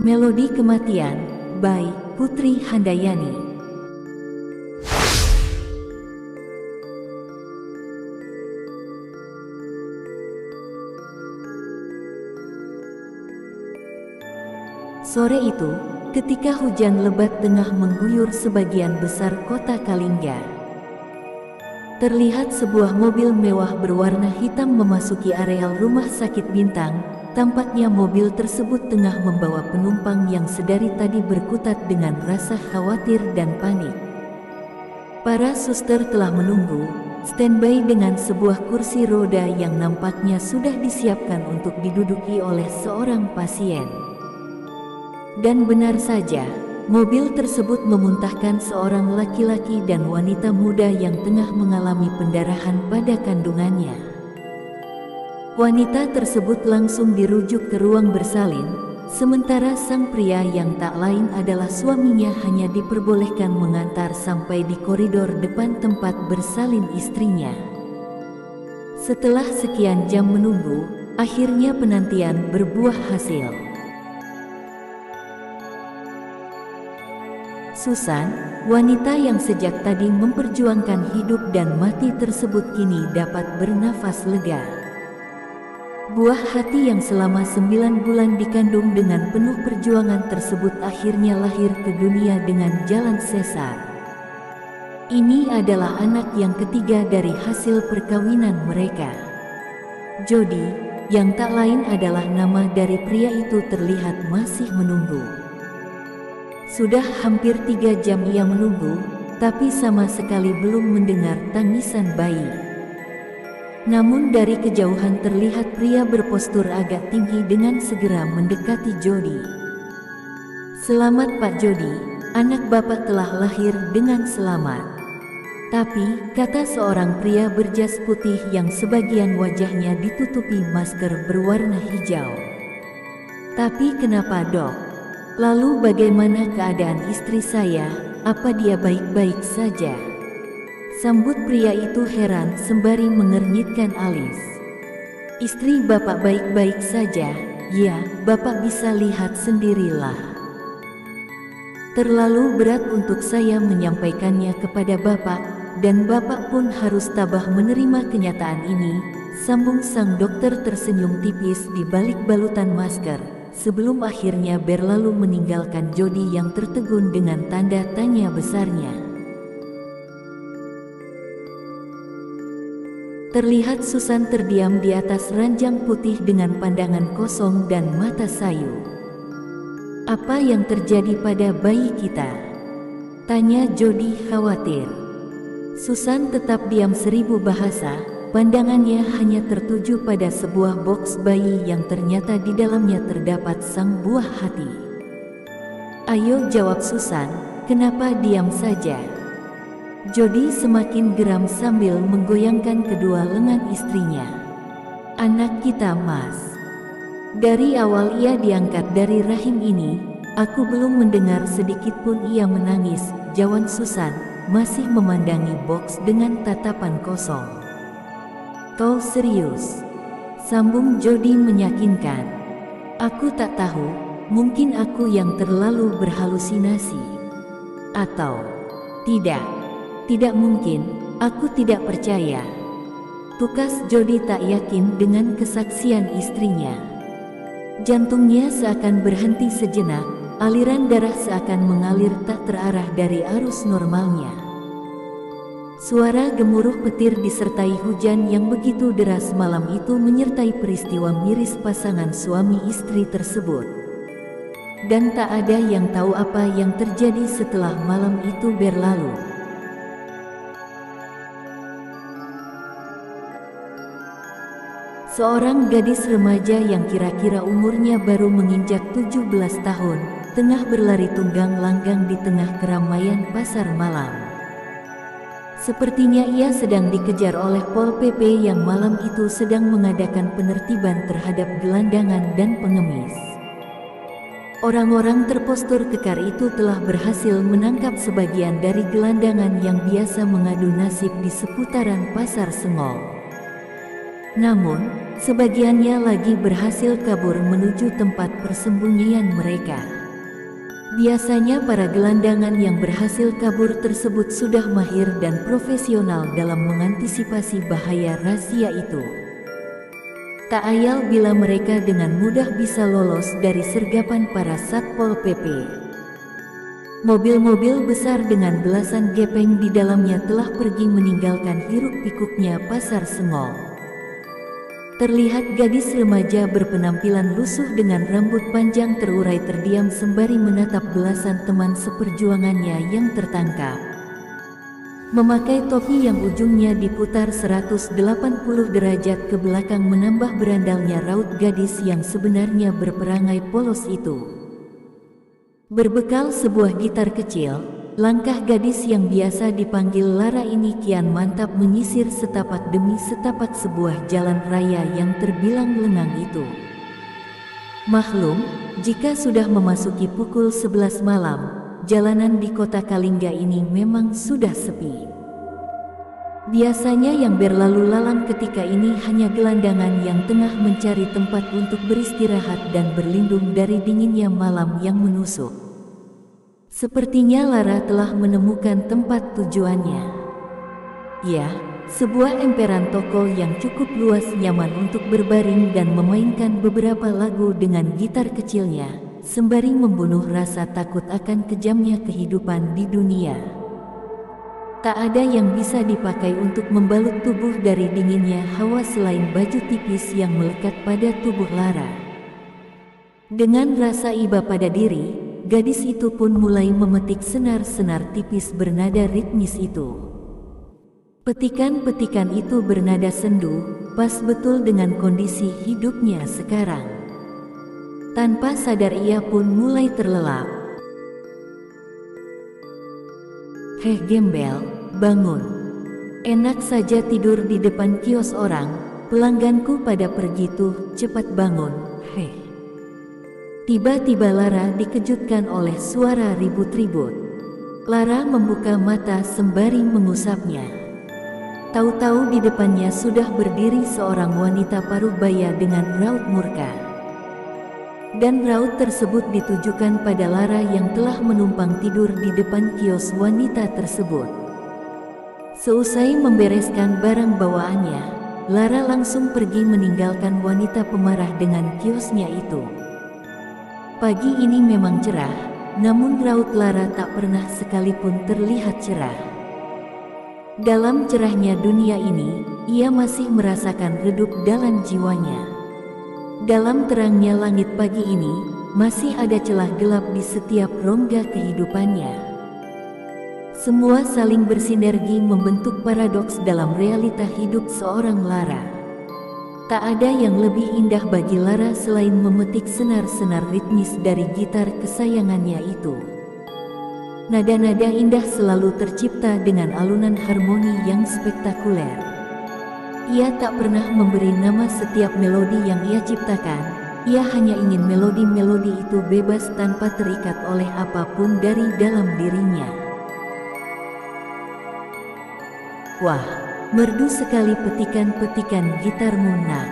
Melodi Kematian by Putri Handayani. Sore itu, ketika hujan lebat tengah mengguyur sebagian besar kota Kalingga, terlihat sebuah mobil mewah berwarna hitam memasuki areal rumah sakit Bintang. Tampaknya mobil tersebut tengah membawa penumpang yang sedari tadi berkutat dengan rasa khawatir dan panik. Para suster telah menunggu, standby dengan sebuah kursi roda yang nampaknya sudah disiapkan untuk diduduki oleh seorang pasien. Dan benar saja, mobil tersebut memuntahkan seorang laki-laki dan wanita muda yang tengah mengalami pendarahan pada kandungannya. Wanita tersebut langsung dirujuk ke ruang bersalin, sementara sang pria yang tak lain adalah suaminya hanya diperbolehkan mengantar sampai di koridor depan tempat bersalin istrinya. Setelah sekian jam menunggu, akhirnya penantian berbuah hasil. Susan, wanita yang sejak tadi memperjuangkan hidup dan mati tersebut kini dapat bernafas lega. Buah hati yang selama 9 bulan dikandung dengan penuh perjuangan tersebut akhirnya lahir ke dunia dengan jalan sesar. Ini adalah anak yang ketiga dari hasil perkawinan mereka. Jody, yang tak lain adalah nama dari pria itu, terlihat masih menunggu. Sudah hampir 3 jam ia menunggu, tapi sama sekali belum mendengar tangisan bayi. Namun dari kejauhan terlihat pria berpostur agak tinggi dengan segera mendekati Jody. "Selamat Pak Jody, anak Bapak telah lahir dengan selamat." "Tapi," kata seorang pria berjas putih yang sebagian wajahnya ditutupi masker berwarna hijau. "Tapi kenapa Dok? Lalu bagaimana keadaan istri saya, apa dia baik-baik saja?" Sambut pria itu heran sembari mengernyitkan alis. "Istri Bapak baik-baik saja, ya, Bapak bisa lihat sendirilah. Terlalu berat untuk saya menyampaikannya kepada Bapak, dan Bapak pun harus tabah menerima kenyataan ini," sambung sang dokter tersenyum tipis di balik balutan masker, sebelum akhirnya berlalu meninggalkan Jody yang tertegun dengan tanda tanya besarnya. Terlihat Susan terdiam di atas ranjang putih dengan pandangan kosong dan mata sayu. "Apa yang terjadi pada bayi kita?" tanya Jody khawatir. Susan tetap diam 1000 bahasa, pandangannya hanya tertuju pada sebuah box bayi yang ternyata di dalamnya terdapat sang buah hati. "Ayo jawab Susan, kenapa diam saja?" Jody semakin geram sambil menggoyangkan kedua lengan istrinya. "Anak kita, Mas. Dari awal ia diangkat dari rahim ini, aku belum mendengar sedikit pun ia menangis," jawab Susan, masih memandangi box dengan tatapan kosong. "Kau serius?" sambung Jody meyakinkan. "Aku tak tahu, mungkin aku yang terlalu berhalusinasi. Atau tidak. Tidak mungkin, aku tidak percaya." Tukas Jody tak yakin dengan kesaksian istrinya. Jantungnya seakan berhenti sejenak, aliran darah seakan mengalir tak terarah dari arus normalnya. Suara gemuruh petir disertai hujan yang begitu deras malam itu menyertai peristiwa miris pasangan suami istri tersebut. Dan tak ada yang tahu apa yang terjadi setelah malam itu berlalu. Seorang gadis remaja yang kira-kira umurnya baru menginjak 17 tahun, tengah berlari tunggang langgang di tengah keramaian pasar malam. Sepertinya ia sedang dikejar oleh Pol PP yang malam itu sedang mengadakan penertiban terhadap gelandangan dan pengemis. Orang-orang terpostur kekar itu telah berhasil menangkap sebagian dari gelandangan yang biasa mengadu nasib di seputaran Pasar Sengol. Namun, sebagiannya lagi berhasil kabur menuju tempat persembunyian mereka. Biasanya para gelandangan yang berhasil kabur tersebut sudah mahir dan profesional dalam mengantisipasi bahaya rahasia itu. Tak ayal bila mereka dengan mudah bisa lolos dari sergapan para Satpol PP. Mobil-mobil besar dengan belasan gepeng di dalamnya telah pergi meninggalkan hiruk-pikuknya pasar Sengol. Terlihat gadis remaja berpenampilan lusuh dengan rambut panjang terurai terdiam sembari menatap belasan teman seperjuangannya yang tertangkap. Memakai topi yang ujungnya diputar 180 derajat ke belakang menambah berandalnya raut gadis yang sebenarnya berperangai polos itu. Berbekal sebuah gitar kecil, langkah gadis yang biasa dipanggil Lara ini kian mantap menyisir setapak demi setapak sebuah jalan raya yang terbilang lengang itu. Maklum, jika sudah memasuki pukul 11 malam, jalanan di kota Kalingga ini memang sudah sepi. Biasanya yang berlalu lalang ketika ini hanya gelandangan yang tengah mencari tempat untuk beristirahat dan berlindung dari dinginnya malam yang menusuk. Sepertinya Lara telah menemukan tempat tujuannya. Ya, sebuah emperan toko yang cukup luas nyaman untuk berbaring dan memainkan beberapa lagu dengan gitar kecilnya, sembari membunuh rasa takut akan kejamnya kehidupan di dunia. Tak ada yang bisa dipakai untuk membalut tubuh dari dinginnya hawa selain baju tipis yang melekat pada tubuh Lara. Dengan rasa iba pada diri, gadis itu pun mulai memetik senar-senar tipis bernada ritmis itu. Petikan-petikan itu bernada sendu, pas betul dengan kondisi hidupnya sekarang. Tanpa sadar ia pun mulai terlelap. Heh gembel, bangun. Enak saja tidur di depan kios orang, pelangganku pada pergi tuh, cepat bangun, heh. Tiba-tiba Lara dikejutkan oleh suara ribut-ribut. Lara membuka mata sembari mengusapnya. Tahu-tahu di depannya sudah berdiri seorang wanita parubaya dengan raut murka. Dan raut tersebut ditujukan pada Lara yang telah menumpang tidur di depan kios wanita tersebut. Seusai membereskan barang bawaannya, Lara langsung pergi meninggalkan wanita pemarah dengan kiosnya itu. Pagi ini memang cerah, namun raut Lara tak pernah sekalipun terlihat cerah. Dalam cerahnya dunia ini, ia masih merasakan redup dalam jiwanya. Dalam terangnya langit pagi ini, masih ada celah gelap di setiap rongga kehidupannya. Semua saling bersinergi membentuk paradoks dalam realita hidup seorang Lara. Tak ada yang lebih indah bagi Lara selain memetik senar-senar ritmis dari gitar kesayangannya itu. Nada-nada indah selalu tercipta dengan alunan harmoni yang spektakuler. Ia tak pernah memberi nama setiap melodi yang ia ciptakan. Ia hanya ingin melodi-melodi itu bebas tanpa terikat oleh apapun dari dalam dirinya. Wah, merdu sekali petikan-petikan gitarmu nak.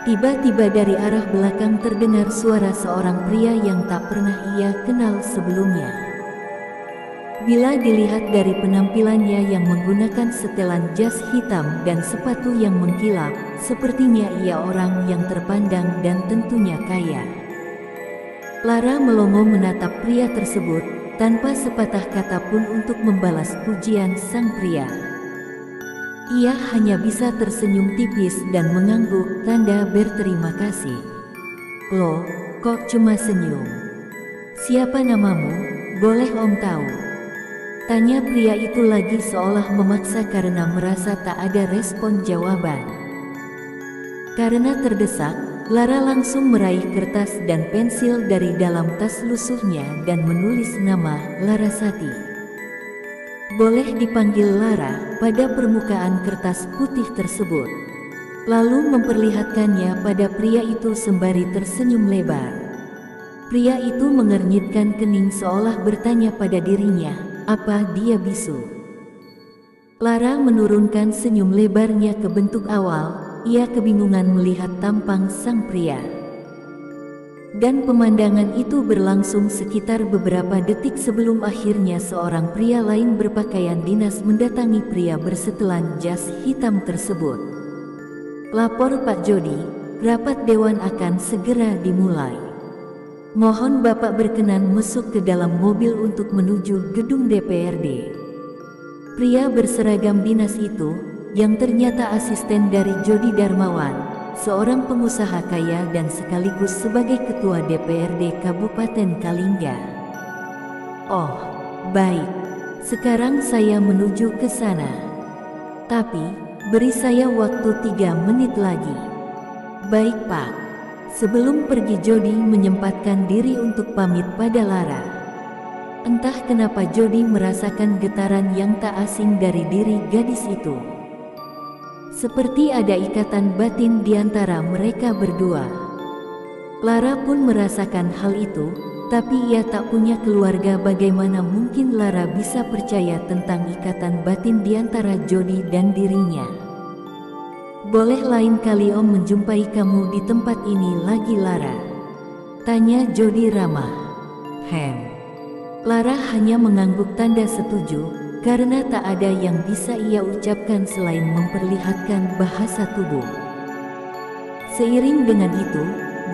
Tiba-tiba dari arah belakang terdengar suara seorang pria yang tak pernah ia kenal sebelumnya. Bila dilihat dari penampilannya yang menggunakan setelan jas hitam dan sepatu yang mengkilap, sepertinya ia orang yang terpandang dan tentunya kaya. Lara melongo menatap pria tersebut, tanpa sepatah kata pun untuk membalas pujian sang pria. Ia hanya bisa tersenyum tipis dan mengangguk tanda berterima kasih. Loh, kok cuma senyum? Siapa namamu? Boleh om tahu? Tanya pria itu lagi seolah memaksa karena merasa tak ada respon jawaban. Karena terdesak, Lara langsung meraih kertas dan pensil dari dalam tas lusuhnya dan menulis nama Larasati. Boleh dipanggil Lara pada permukaan kertas putih tersebut. Lalu memperlihatkannya pada pria itu sembari tersenyum lebar. Pria itu mengernyitkan kening seolah bertanya pada dirinya, apa dia bisu? Lara menurunkan senyum lebarnya ke bentuk awal, ia kebingungan melihat tampang sang pria. Dan pemandangan itu berlangsung sekitar beberapa detik sebelum akhirnya seorang pria lain berpakaian dinas mendatangi pria bersetelan jas hitam tersebut. "Lapor Pak Jody, rapat dewan akan segera dimulai. Mohon Bapak berkenan masuk ke dalam mobil untuk menuju gedung DPRD." Pria berseragam dinas itu, yang ternyata asisten dari Jody Darmawan, seorang pengusaha kaya dan sekaligus sebagai ketua DPRD Kabupaten Kalingga. "Oh, baik. Sekarang saya menuju ke sana. Tapi, beri saya waktu 3 menit lagi." "Baik Pak." Sebelum pergi Jody menyempatkan diri untuk pamit pada Lara. Entah kenapa Jody merasakan getaran yang tak asing dari diri gadis itu. Seperti ada ikatan batin di antara mereka berdua. Lara pun merasakan hal itu, tapi ia tak punya keluarga. Bagaimana mungkin Lara bisa percaya tentang ikatan batin di antara Jody dan dirinya? "Boleh lain kali Om menjumpai kamu di tempat ini lagi Lara?" tanya Jody ramah. Lara hanya mengangguk tanda setuju, karena tak ada yang bisa ia ucapkan selain memperlihatkan bahasa tubuh. Seiring dengan itu,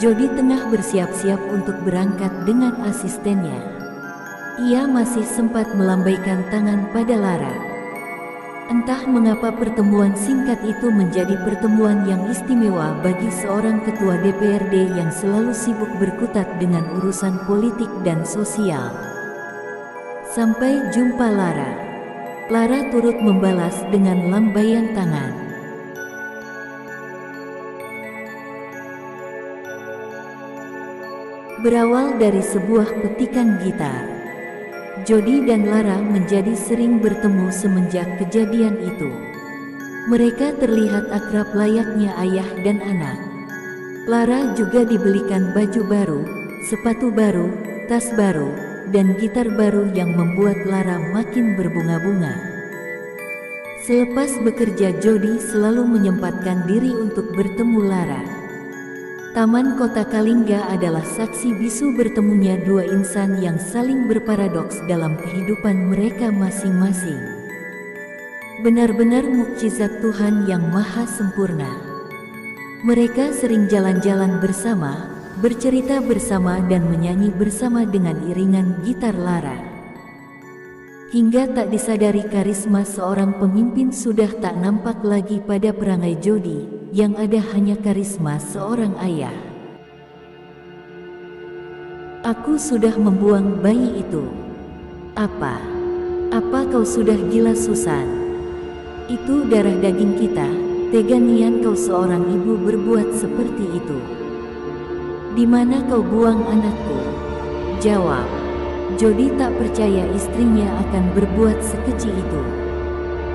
Jody tengah bersiap-siap untuk berangkat dengan asistennya. Ia masih sempat melambaikan tangan pada Lara. Entah mengapa pertemuan singkat itu menjadi pertemuan yang istimewa bagi seorang ketua DPRD yang selalu sibuk berkutat dengan urusan politik dan sosial. "Sampai jumpa Lara." Lara turut membalas dengan lambaian tangan. Berawal dari sebuah petikan gitar, Jody dan Lara menjadi sering bertemu semenjak kejadian itu. Mereka terlihat akrab layaknya ayah dan anak. Lara juga dibelikan baju baru, sepatu baru, tas baru, dan gitar baru yang membuat Lara makin berbunga-bunga. Selepas bekerja, Jody selalu menyempatkan diri untuk bertemu Lara. Taman Kota Kalingga adalah saksi bisu bertemunya dua insan yang saling berparadoks dalam kehidupan mereka masing-masing. Benar-benar mukjizat Tuhan yang Maha Sempurna. Mereka sering jalan-jalan bersama, bercerita bersama dan menyanyi bersama dengan iringan gitar Lara. Hingga tak disadari karisma seorang pemimpin sudah tak nampak lagi pada perangai Jody, yang ada hanya karisma seorang ayah. "Aku sudah membuang bayi itu." Apa kau sudah gila Susan? Itu darah daging kita, tega nian kau seorang ibu berbuat seperti itu. "Di mana kau buang anakku?" Jawab. Jody tak percaya istrinya akan berbuat sekeji itu.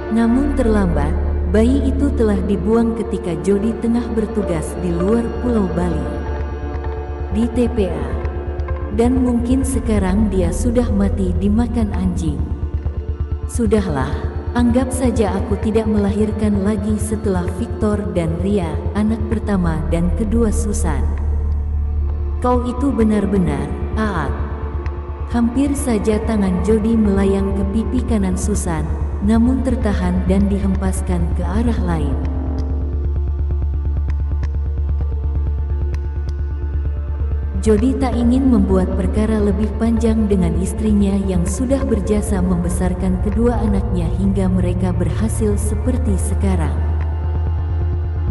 Namun terlambat, bayi itu telah dibuang ketika Jody tengah bertugas di luar Pulau Bali, di TPA. Dan mungkin sekarang dia sudah mati dimakan anjing. Sudahlah, anggap saja aku tidak melahirkan lagi setelah Victor dan Ria, anak pertama dan kedua Susan. Kau itu benar-benar, Aat. Hampir saja tangan Jody melayang ke pipi kanan Susan, namun tertahan dan dihempaskan ke arah lain. Jody tak ingin membuat perkara lebih panjang dengan istrinya yang sudah berjasa membesarkan kedua anaknya hingga mereka berhasil seperti sekarang.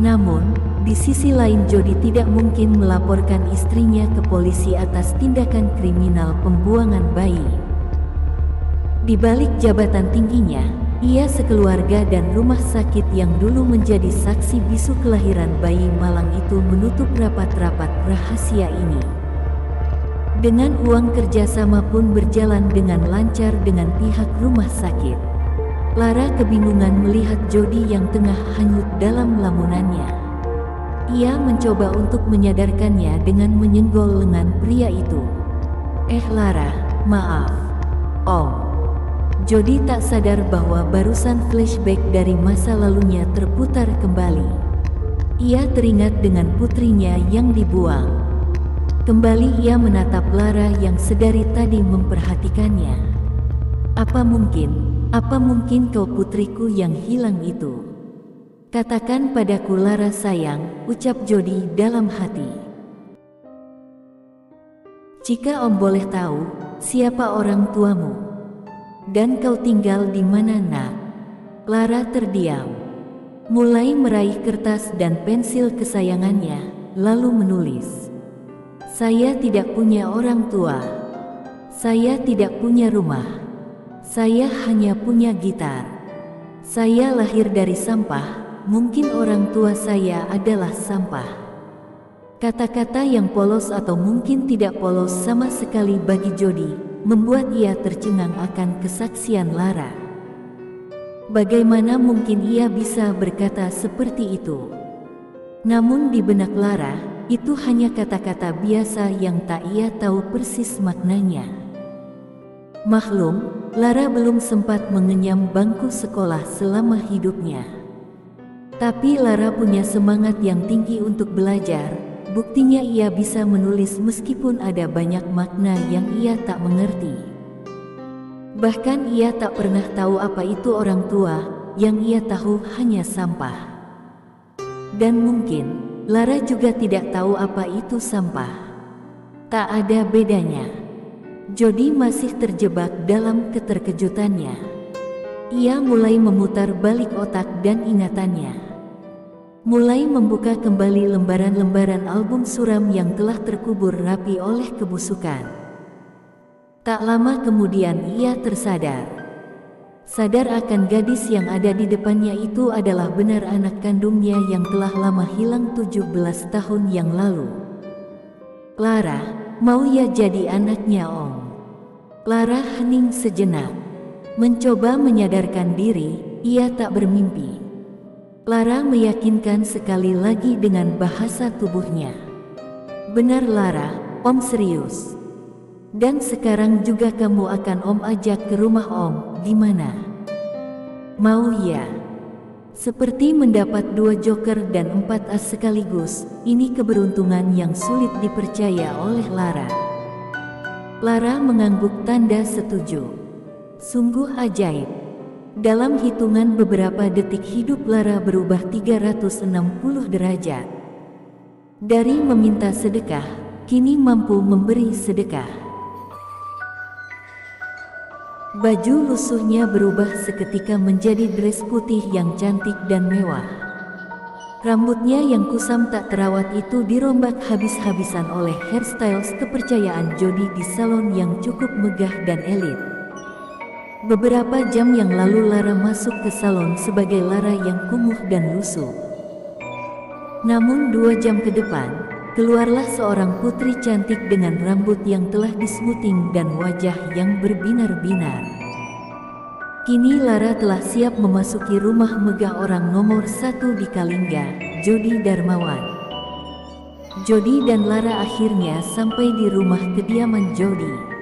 Namun, di sisi lain Jody tidak mungkin melaporkan istrinya ke polisi atas tindakan kriminal pembuangan bayi. Di balik jabatan tingginya, ia sekeluarga dan rumah sakit yang dulu menjadi saksi bisu kelahiran bayi malang itu menutup rapat-rapat rahasia ini. Dengan uang kerjasama pun berjalan dengan lancar dengan pihak rumah sakit. Lara kebingungan melihat Jody yang tengah hanyut dalam lamunannya. Ia mencoba untuk menyadarkannya dengan menyenggol lengan pria itu. Lara, maaf. Om." Jody tak sadar bahwa barusan flashback dari masa lalunya terputar kembali. Ia teringat dengan putrinya yang dibuang. Kembali ia menatap Lara yang sedari tadi memperhatikannya. Apa mungkin kau putriku yang hilang itu? Katakan padaku Lara sayang, ucap Jody dalam hati. Jika Om boleh tahu, siapa orang tuamu? Dan kau tinggal di mana nak? Lara terdiam. Mulai meraih kertas dan pensil kesayangannya, lalu menulis. Saya tidak punya orang tua. Saya tidak punya rumah. Saya hanya punya gitar. Saya lahir dari sampah. Mungkin orang tua saya adalah sampah. Kata-kata yang polos atau mungkin tidak polos sama sekali bagi Jody, membuat ia tercengang akan kesaksian Lara. Bagaimana mungkin ia bisa berkata seperti itu? Namun di benak Lara, itu hanya kata-kata biasa yang tak ia tahu persis maknanya. Maklum, Lara belum sempat mengenyam bangku sekolah selama hidupnya. Tapi Lara punya semangat yang tinggi untuk belajar, buktinya ia bisa menulis meskipun ada banyak makna yang ia tak mengerti. Bahkan ia tak pernah tahu apa itu orang tua, yang ia tahu hanya sampah. Dan mungkin, Lara juga tidak tahu apa itu sampah. Tak ada bedanya. Jody masih terjebak dalam keterkejutannya. Ia mulai memutar balik otak dan ingatannya. Mulai membuka kembali lembaran-lembaran album suram yang telah terkubur rapi oleh kebusukan. Tak lama kemudian ia tersadar. Sadar akan gadis yang ada di depannya itu adalah benar anak kandungnya yang telah lama hilang 17 tahun yang lalu. Lara, mau ya jadi anaknya Om? Lara hening sejenak. Mencoba menyadarkan diri, ia tak bermimpi. Lara meyakinkan sekali lagi dengan bahasa tubuhnya. Benar Lara, Om serius. Dan sekarang juga kamu akan Om ajak ke rumah Om, gimana? Mau ya? Seperti mendapat 2 joker dan 4 as sekaligus, ini keberuntungan yang sulit dipercaya oleh Lara. Lara mengangguk tanda setuju. Sungguh ajaib. Dalam hitungan beberapa detik hidup Lara berubah 360 derajat. Dari meminta sedekah, kini mampu memberi sedekah. Baju lusuhnya berubah seketika menjadi dress putih yang cantik dan mewah. Rambutnya yang kusam tak terawat itu dirombak habis-habisan oleh hairstyles kepercayaan Jody di salon yang cukup megah dan elit. Beberapa jam yang lalu Lara masuk ke salon sebagai Lara yang kumuh dan lusuh. Namun 2 jam ke depan, keluarlah seorang putri cantik dengan rambut yang telah dismoothing dan wajah yang berbinar-binar. Kini Lara telah siap memasuki rumah megah orang nomor 1 di Kalingga, Jody Darmawan. Jody dan Lara akhirnya sampai di rumah kediaman Jody.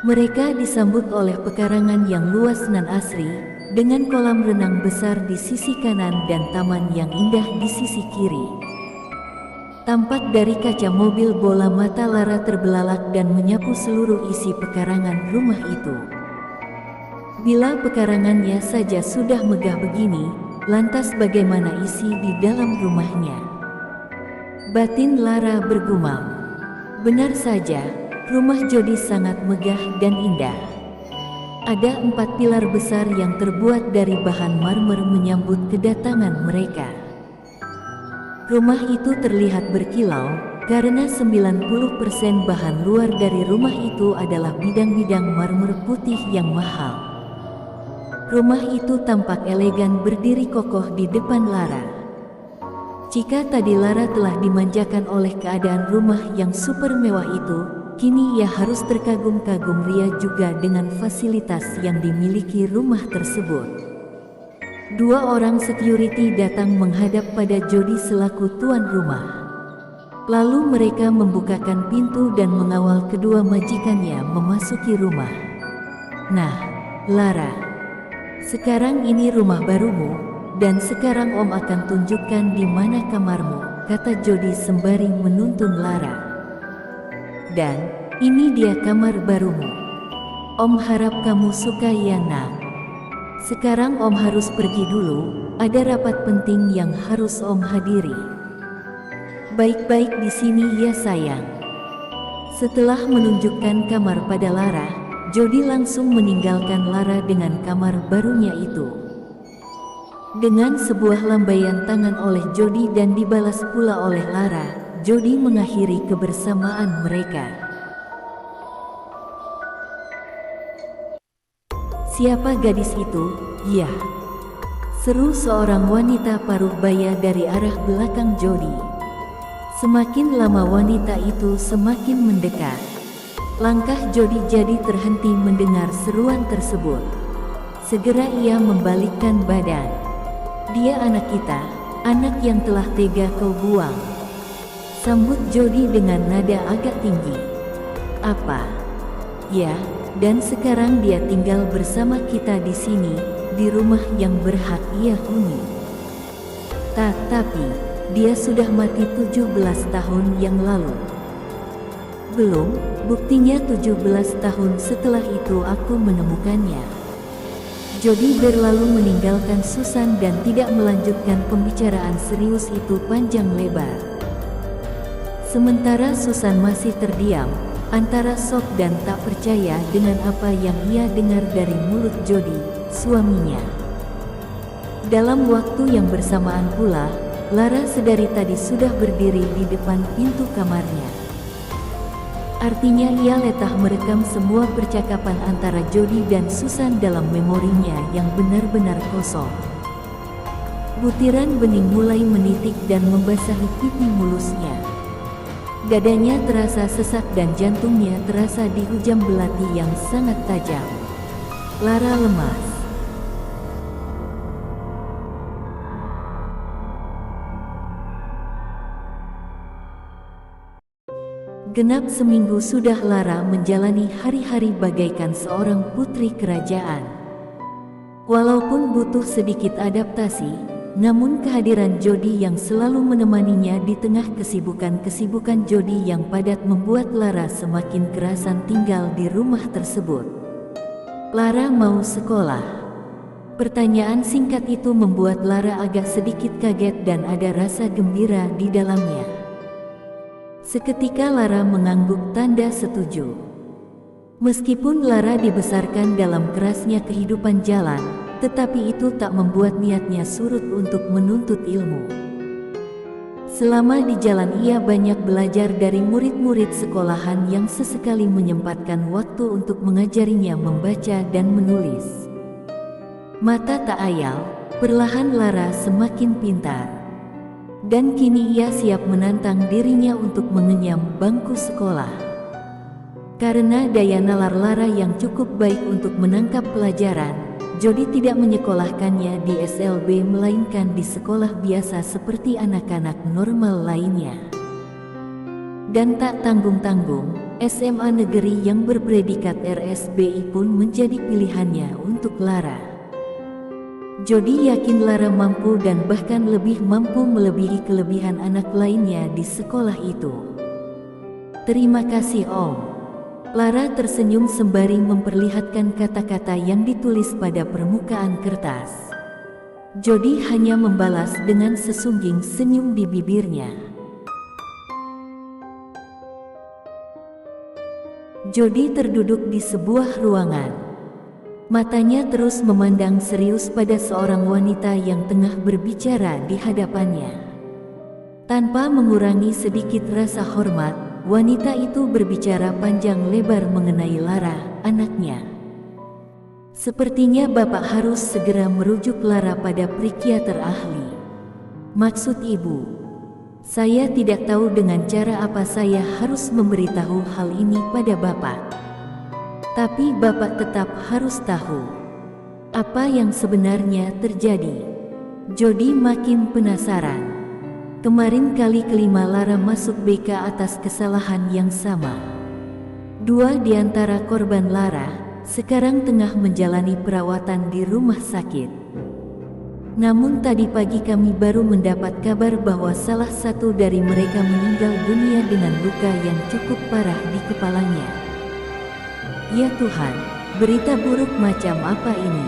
Mereka disambut oleh pekarangan yang luas nan asri, dengan kolam renang besar di sisi kanan dan taman yang indah di sisi kiri. Tampak dari kaca mobil bola mata Lara terbelalak dan menyapu seluruh isi pekarangan rumah itu. Bila pekarangannya saja sudah megah begini, lantas bagaimana isi di dalam rumahnya? Batin Lara bergumam. Benar saja, rumah Jody sangat megah dan indah. Ada 4 pilar besar yang terbuat dari bahan marmer menyambut kedatangan mereka. Rumah itu terlihat berkilau, karena 90% bahan luar dari rumah itu adalah bidang-bidang marmer putih yang mahal. Rumah itu tampak elegan berdiri kokoh di depan Lara. Jika tadi Lara telah dimanjakan oleh keadaan rumah yang super mewah itu, kini ia harus terkagum-kagum ria juga dengan fasilitas yang dimiliki rumah tersebut. 2 orang security datang menghadap pada Jody selaku tuan rumah. Lalu mereka membukakan pintu dan mengawal kedua majikannya memasuki rumah. Nah, Lara, sekarang ini rumah barumu, Dan sekarang Om akan tunjukkan di mana kamarmu, kata Jody sembari menuntun Lara. Dan, ini dia kamar barumu. Om harap kamu suka ya nak. Sekarang Om harus pergi dulu, ada rapat penting yang harus Om hadiri. Baik-baik di sini ya sayang. Setelah menunjukkan kamar pada Lara, Jody langsung meninggalkan Lara dengan kamar barunya itu. Dengan sebuah lambaian tangan oleh Jody dan dibalas pula oleh Lara, Jody mengakhiri kebersamaan mereka. Siapa gadis itu? Ya, seru seorang wanita paruh baya dari arah belakang Jody. Semakin lama wanita itu semakin mendekat. Langkah Jody jadi terhenti mendengar seruan tersebut. Segera ia membalikkan badan. Dia anak kita, anak yang telah tega kau buang. Sambut Jody dengan nada agak tinggi. Apa? Ya, dan sekarang dia tinggal bersama kita di sini, di rumah yang berhak ia huni. Tapi, dia sudah mati 17 tahun yang lalu. Belum, buktinya 17 tahun setelah itu aku menemukannya. Jody berlalu meninggalkan Susan dan tidak melanjutkan pembicaraan serius itu panjang lebar. Sementara Susan masih terdiam, antara shock dan tak percaya dengan apa yang ia dengar dari mulut Jody, suaminya. Dalam waktu yang bersamaan pula, Lara sedari tadi sudah berdiri di depan pintu kamarnya. Artinya ia letah merekam semua percakapan antara Jody dan Susan dalam memorinya yang benar-benar kosong. Butiran bening mulai menitik dan membasahi pipi mulusnya. Dadanya terasa sesak dan jantungnya terasa dihujam belati yang sangat tajam. Lara lemas. Genap seminggu sudah Lara menjalani hari-hari bagaikan seorang putri kerajaan. Walaupun butuh sedikit adaptasi, namun kehadiran Jody yang selalu menemaninya di tengah kesibukan-kesibukan Jody yang padat membuat Lara semakin kerasan tinggal di rumah tersebut. Lara mau sekolah. Pertanyaan singkat itu membuat Lara agak sedikit kaget dan ada rasa gembira di dalamnya. Seketika Lara mengangguk tanda setuju. Meskipun Lara dibesarkan dalam kerasnya kehidupan jalan, tetapi itu tak membuat niatnya surut untuk menuntut ilmu. Selama di jalan ia banyak belajar dari murid-murid sekolahan yang sesekali menyempatkan waktu untuk mengajarinya membaca dan menulis. Mata tak ayal, perlahan Lara semakin pintar. Dan kini ia siap menantang dirinya untuk mengenyam bangku sekolah. Karena daya nalar Lara yang cukup baik untuk menangkap pelajaran, Jody tidak menyekolahkannya di SLB melainkan di sekolah biasa seperti anak-anak normal lainnya. Dan tak tanggung-tanggung, SMA negeri yang berpredikat RSBI pun menjadi pilihannya untuk Lara. Jody yakin Lara mampu dan bahkan lebih mampu melebihi kelebihan anak lainnya di sekolah itu. Terima kasih Om. Lara tersenyum sembari memperlihatkan kata-kata yang ditulis pada permukaan kertas. Jody hanya membalas dengan sesungging senyum di bibirnya. Jody terduduk di sebuah ruangan. Matanya terus memandang serius pada seorang wanita yang tengah berbicara di hadapannya. Tanpa mengurangi sedikit rasa hormat, wanita itu berbicara panjang lebar mengenai Lara, anaknya. Sepertinya Bapak harus segera merujuk Lara pada psikiater ahli. Maksud Ibu, saya tidak tahu dengan cara apa saya harus memberitahu hal ini pada Bapak. Tapi Bapak tetap harus tahu apa yang sebenarnya terjadi. Jody makin penasaran. Kemarin kali kelima Lara masuk BK atas kesalahan yang sama. Dua di antara korban Lara sekarang tengah menjalani perawatan di rumah sakit. Namun tadi pagi kami baru mendapat kabar bahwa salah satu dari mereka meninggal dunia dengan luka yang cukup parah di kepalanya. Ya Tuhan, berita buruk macam apa ini?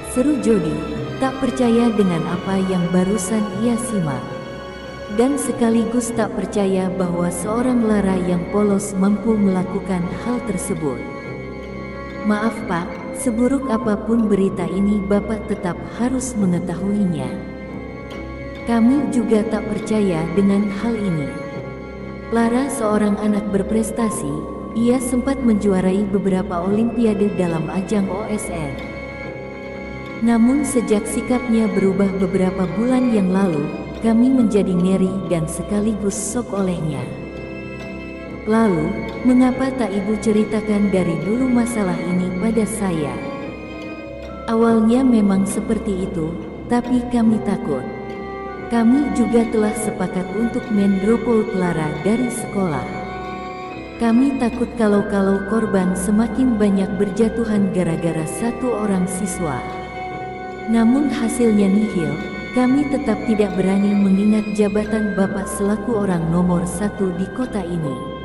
Seru Jody, tak percaya dengan apa yang barusan ia simak. Dan sekaligus tak percaya bahwa seorang Lara yang polos mampu melakukan hal tersebut. Maaf Pak, seburuk apapun berita ini Bapak tetap harus mengetahuinya. Kami juga tak percaya dengan hal ini. Lara seorang anak berprestasi, ia sempat menjuarai beberapa olimpiade dalam ajang OSN. Namun sejak sikapnya berubah beberapa bulan yang lalu, kami menjadi ngeri dan sekaligus sok olehnya. Lalu, mengapa tak Ibu ceritakan dari dulu masalah ini pada saya? Awalnya memang seperti itu, tapi kami takut. Kami juga telah sepakat untuk mendropout Lara dari sekolah. Kami takut kalau korban semakin banyak berjatuhan gara-gara satu orang siswa. Namun hasilnya nihil, kami tetap tidak berani mengingat jabatan Bapak selaku orang nomor 1 di kota ini.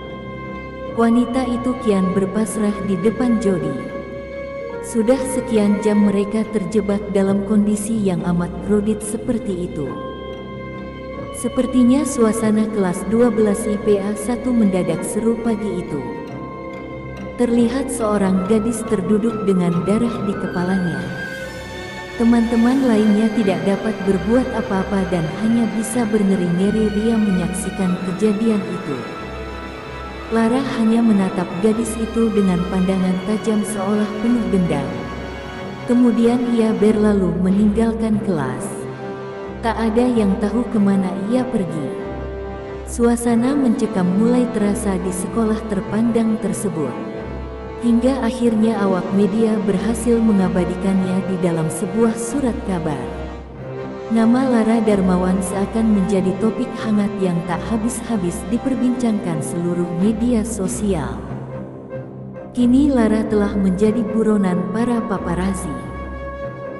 Wanita itu kian berpasrah di depan Jody. Sudah sekian jam mereka terjebak dalam kondisi yang amat krodit seperti itu. Sepertinya suasana kelas 12 IPA 1 mendadak seru pagi itu. Terlihat seorang gadis terduduk dengan darah di kepalanya. Teman-teman lainnya tidak dapat berbuat apa-apa dan hanya bisa berneri-ngeri ria menyaksikan kejadian itu. Lara hanya menatap gadis itu dengan pandangan tajam seolah penuh dendam. Kemudian ia berlalu meninggalkan kelas. Tak ada yang tahu kemana ia pergi. Suasana mencekam mulai terasa di sekolah terpandang tersebut. Hingga akhirnya awak media berhasil mengabadikannya di dalam sebuah surat kabar. Nama Lara Darmawan seakan menjadi topik hangat yang tak habis-habis diperbincangkan seluruh media sosial. Kini Lara telah menjadi buronan para paparazi.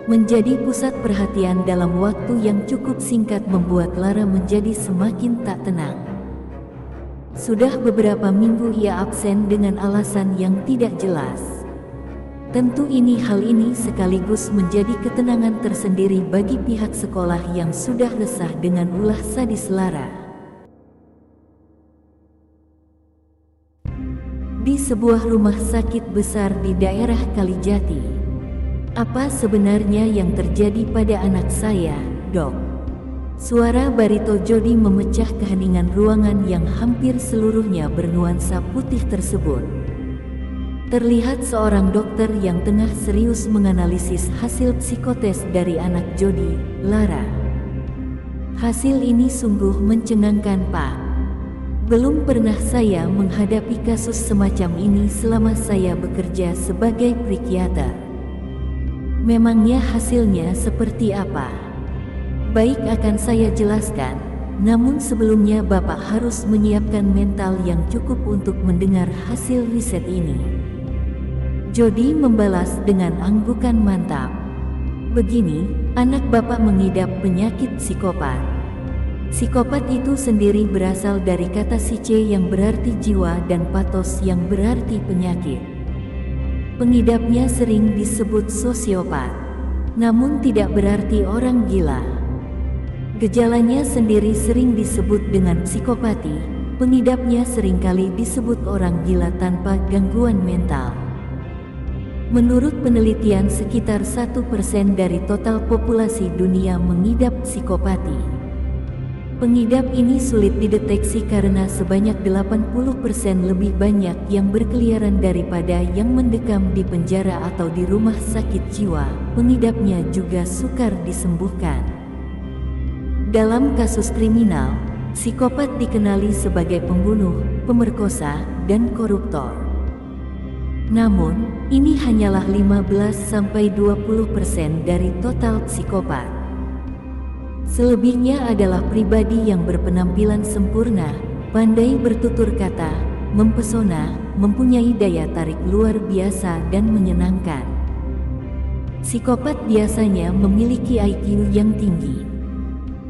Menjadi pusat perhatian dalam waktu yang cukup singkat membuat Lara menjadi semakin tak tenang. Sudah beberapa minggu ia absen dengan alasan yang tidak jelas. Tentu hal ini sekaligus menjadi ketenangan tersendiri bagi pihak sekolah yang sudah resah dengan ulah sadis Lara. Di sebuah rumah sakit besar di daerah Kalijati. Apa sebenarnya yang terjadi pada anak saya, Dok? Suara barito Jody memecah keheningan ruangan yang hampir seluruhnya bernuansa putih tersebut. Terlihat seorang dokter yang tengah serius menganalisis hasil psikotes dari anak Jody, Lara. Hasil ini sungguh mencengangkan, Pak. Belum pernah saya menghadapi kasus semacam ini selama saya bekerja sebagai psikiater. Memangnya hasilnya seperti apa? Baik, akan saya jelaskan, namun sebelumnya Bapak harus menyiapkan mental yang cukup untuk mendengar hasil riset ini. Jody membalas dengan anggukan mantap. Begini, anak Bapak mengidap penyakit psikopat. Psikopat itu sendiri berasal dari kata psiche yang berarti jiwa dan pathos yang berarti penyakit. Pengidapnya sering disebut sosiopat, namun tidak berarti orang gila. Gejalanya sendiri sering disebut dengan psikopati, pengidapnya seringkali disebut orang gila tanpa gangguan mental. Menurut penelitian sekitar 1% dari total populasi dunia mengidap psikopati. Pengidap ini sulit dideteksi karena sebanyak 80% lebih banyak yang berkeliaran daripada yang mendekam di penjara atau di rumah sakit jiwa. Pengidapnya juga sukar disembuhkan. Dalam kasus kriminal, psikopat dikenali sebagai pembunuh, pemerkosa, dan koruptor. Namun, ini hanyalah 15-20% dari total psikopat. Selebihnya adalah pribadi yang berpenampilan sempurna, pandai bertutur kata, mempesona, mempunyai daya tarik luar biasa dan menyenangkan. Psikopat biasanya memiliki IQ yang tinggi.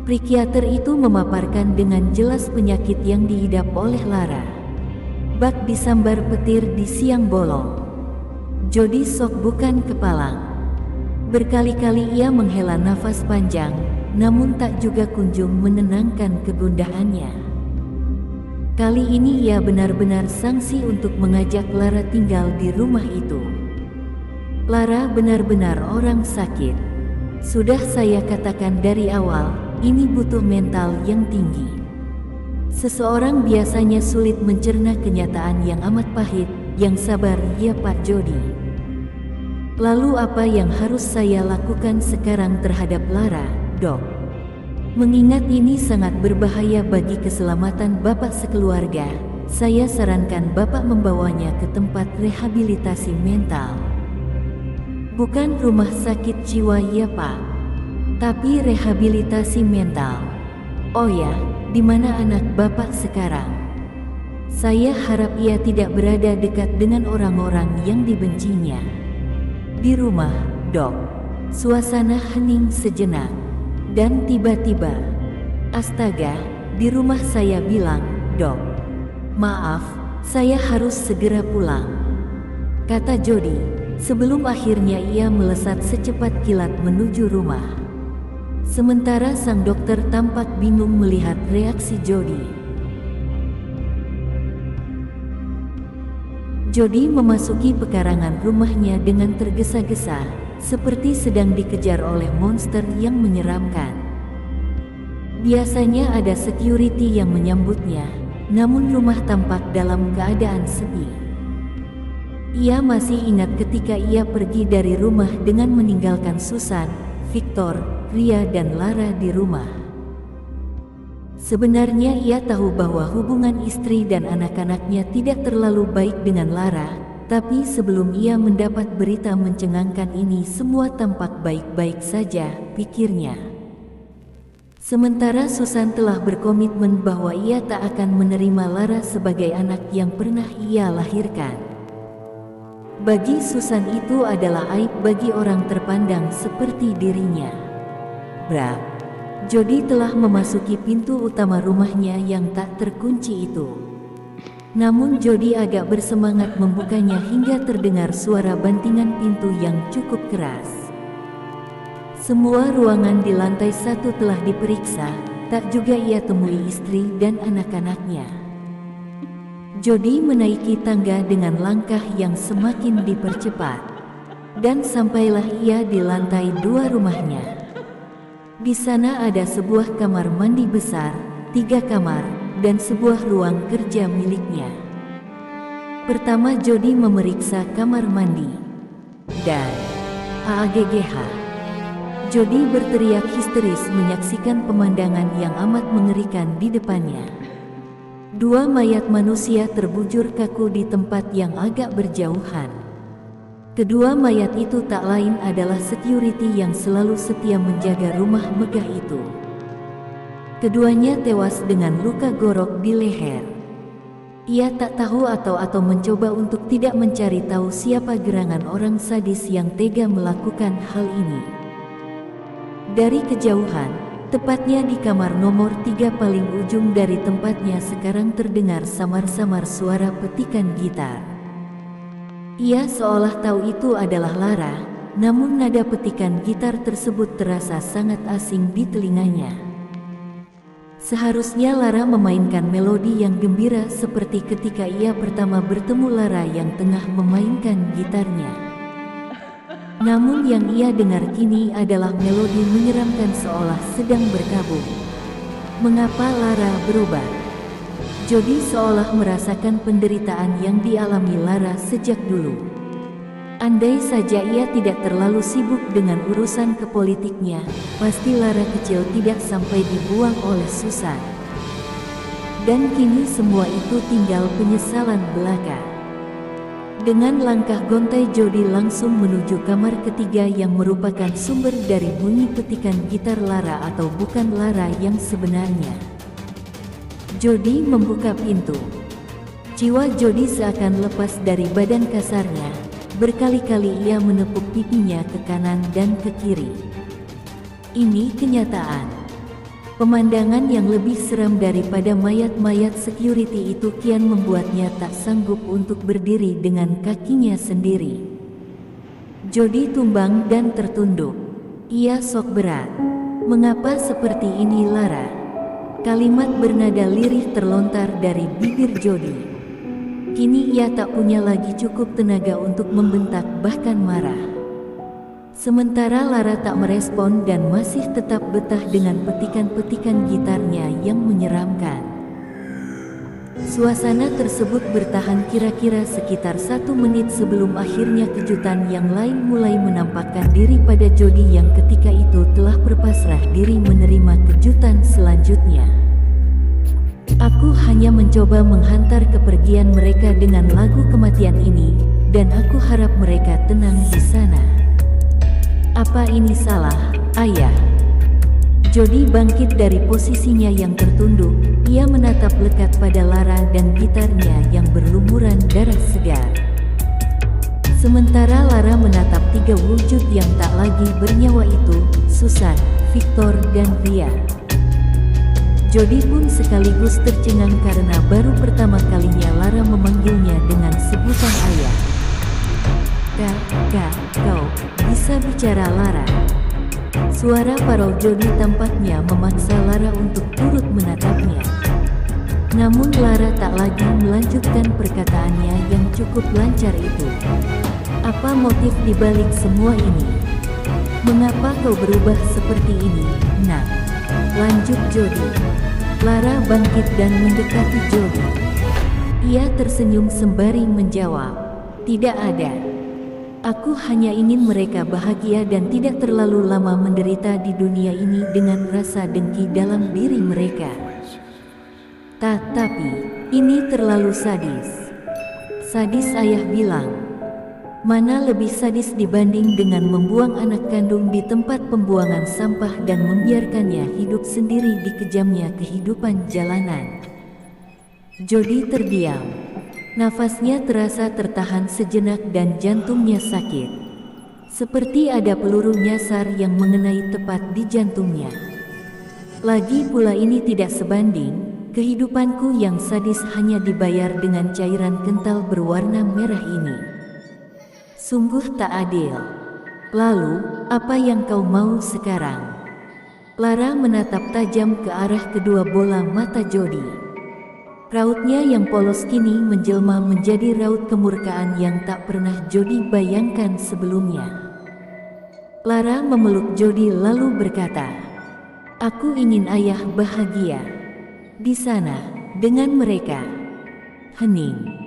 Psikiater itu memaparkan dengan jelas penyakit yang diidap oleh Lara. Bak disambar petir di siang bolong. Jody sok bukan kepalang. Berkali-kali ia menghela nafas panjang, namun tak juga kunjung menenangkan kegundahannya. Kali ini ia benar-benar sangsi untuk mengajak Lara tinggal di rumah itu. Lara benar-benar orang sakit. Sudah saya katakan dari awal, ini butuh mental yang tinggi. Seseorang biasanya sulit mencerna kenyataan yang amat pahit. Yang sabar ya Pak Jody. Lalu apa yang harus saya lakukan sekarang terhadap Lara, Dok? Mengingat ini sangat berbahaya bagi keselamatan Bapak sekeluarga, saya sarankan Bapak membawanya ke tempat rehabilitasi mental. Bukan rumah sakit jiwa ya Pak, tapi rehabilitasi mental. Oh ya, di mana anak Bapak sekarang? Saya harap ia tidak berada dekat dengan orang-orang yang dibencinya. Di rumah, Dok. Suasana hening sejenak. Dan tiba-tiba, astaga, di rumah saya bilang, Dok. Maaf, saya harus segera pulang, kata Jody. Sebelum akhirnya ia melesat secepat kilat menuju rumah. Sementara sang dokter tampak bingung melihat reaksi Jody. Jody memasuki pekarangan rumahnya dengan tergesa-gesa, seperti sedang dikejar oleh monster yang menyeramkan. Biasanya ada security yang menyambutnya, namun rumah tampak dalam keadaan sepi. Ia masih ingat ketika ia pergi dari rumah dengan meninggalkan Susan, Victor, Ria dan Lara di rumah. Sebenarnya ia tahu bahwa hubungan istri dan anak-anaknya tidak terlalu baik dengan Lara, tapi sebelum ia mendapat berita mencengangkan ini semua tampak baik-baik saja, pikirnya. Sementara Susan telah berkomitmen bahwa ia tak akan menerima Lara sebagai anak yang pernah ia lahirkan. Bagi Susan itu adalah aib bagi orang terpandang seperti dirinya. Brak. Jody telah memasuki pintu utama rumahnya yang tak terkunci itu. Namun Jody agak bersemangat membukanya hingga terdengar suara bantingan pintu yang cukup keras. Semua ruangan di lantai 1 telah diperiksa, tak juga ia temui istri dan anak-anaknya. Jody menaiki tangga dengan langkah yang semakin dipercepat. Dan sampailah ia di lantai 2 rumahnya. Di sana ada sebuah kamar mandi besar, 3 kamar, dan sebuah ruang kerja miliknya. Pertama Jody memeriksa kamar mandi. Dan AAGGH. Jody berteriak histeris menyaksikan pemandangan yang amat mengerikan di depannya. 2 mayat manusia terbujur kaku di tempat yang agak berjauhan. Kedua mayat itu tak lain adalah security yang selalu setia menjaga rumah megah itu. Keduanya tewas dengan luka gorok di leher. Ia tak tahu atau mencoba untuk tidak mencari tahu siapa gerangan orang sadis yang tega melakukan hal ini. Dari kejauhan, tepatnya di kamar nomor 3 paling ujung dari tempatnya sekarang terdengar samar-samar suara petikan gitar. Ia seolah tahu itu adalah Lara, namun nada petikan gitar tersebut terasa sangat asing di telinganya. Seharusnya Lara memainkan melodi yang gembira seperti ketika ia pertama bertemu Lara yang tengah memainkan gitarnya. Namun yang ia dengar kini adalah melodi menyeramkan seolah sedang berkabung. Mengapa Lara berubah? Jody seolah merasakan penderitaan yang dialami Lara sejak dulu. Andai saja ia tidak terlalu sibuk dengan urusan kepolitiknya, pasti Lara kecil tidak sampai dibuang oleh Susan. Dan kini semua itu tinggal penyesalan belaka. Dengan langkah gontai Jody langsung menuju kamar ketiga yang merupakan sumber dari bunyi petikan gitar Lara atau bukan Lara yang sebenarnya. Jody membuka pintu. Jiwa Jody seakan lepas dari badan kasarnya, Berkali-kali ia menepuk pipinya ke kanan dan ke kiri. Ini kenyataan. Pemandangan yang lebih seram daripada mayat-mayat security itu kian membuatnya tak sanggup untuk berdiri dengan kakinya sendiri. Jody tumbang dan tertunduk. Ia sok berat. "Mengapa seperti ini, Lara?" Kalimat bernada lirih terlontar dari bibir Jody. Kini ia tak punya lagi cukup tenaga untuk membentak bahkan marah. Sementara Lara tak merespon dan masih tetap betah dengan petikan-petikan gitarnya yang menyeramkan. Suasana tersebut bertahan kira-kira sekitar 1 menit sebelum akhirnya kejutan yang lain mulai menampakkan diri pada Jody yang ketika itu telah berpasrah diri menerima kejutan selanjutnya. "Aku hanya mencoba menghantar kepergian mereka dengan lagu kematian ini, dan aku harap mereka tenang di sana." "Apa ini salah, Ayah?" Jody bangkit dari posisinya yang tertunduk. Ia menatap lekat pada Lara dan gitarnya yang berlumuran darah segar. Sementara Lara menatap 3 wujud yang tak lagi bernyawa itu, Susan, Victor, dan Ria. Jody pun sekaligus tercengang karena baru pertama kalinya Lara memanggilnya dengan sebutan ayah. Kak, kau bisa bicara, Lara?" Suara parau Jody tampaknya memaksa Lara untuk turut menatapnya. Namun Lara tak lagi melanjutkan perkataannya yang cukup lancar itu. "Apa motif dibalik semua ini? Mengapa kau berubah seperti ini, Nak?" lanjut Jody. Lara bangkit dan mendekati Jody. Ia tersenyum sembari menjawab, "Tidak ada. Aku hanya ingin mereka bahagia dan tidak terlalu lama menderita di dunia ini dengan rasa dengki dalam diri mereka." Tapi ini terlalu sadis." Sadis, Ayah bilang. "Mana lebih sadis dibanding dengan membuang anak kandung di tempat pembuangan sampah dan membiarkannya hidup sendiri di kejamnya kehidupan jalanan?" Jody terdiam. Nafasnya terasa tertahan sejenak dan jantungnya sakit. Seperti ada peluru nyasar yang mengenai tepat di jantungnya. Lagi pula ini tidak sebanding, kehidupanku yang sadis hanya dibayar dengan cairan kental berwarna merah ini. Sungguh tak adil. Lalu, apa yang kau mau sekarang? Lara menatap tajam ke arah kedua bola mata Jody. Rautnya yang polos kini menjelma menjadi raut kemurkaan yang tak pernah Jody bayangkan sebelumnya. Lara memeluk Jody lalu berkata, "Aku ingin Ayah bahagia di sana dengan mereka." Hening.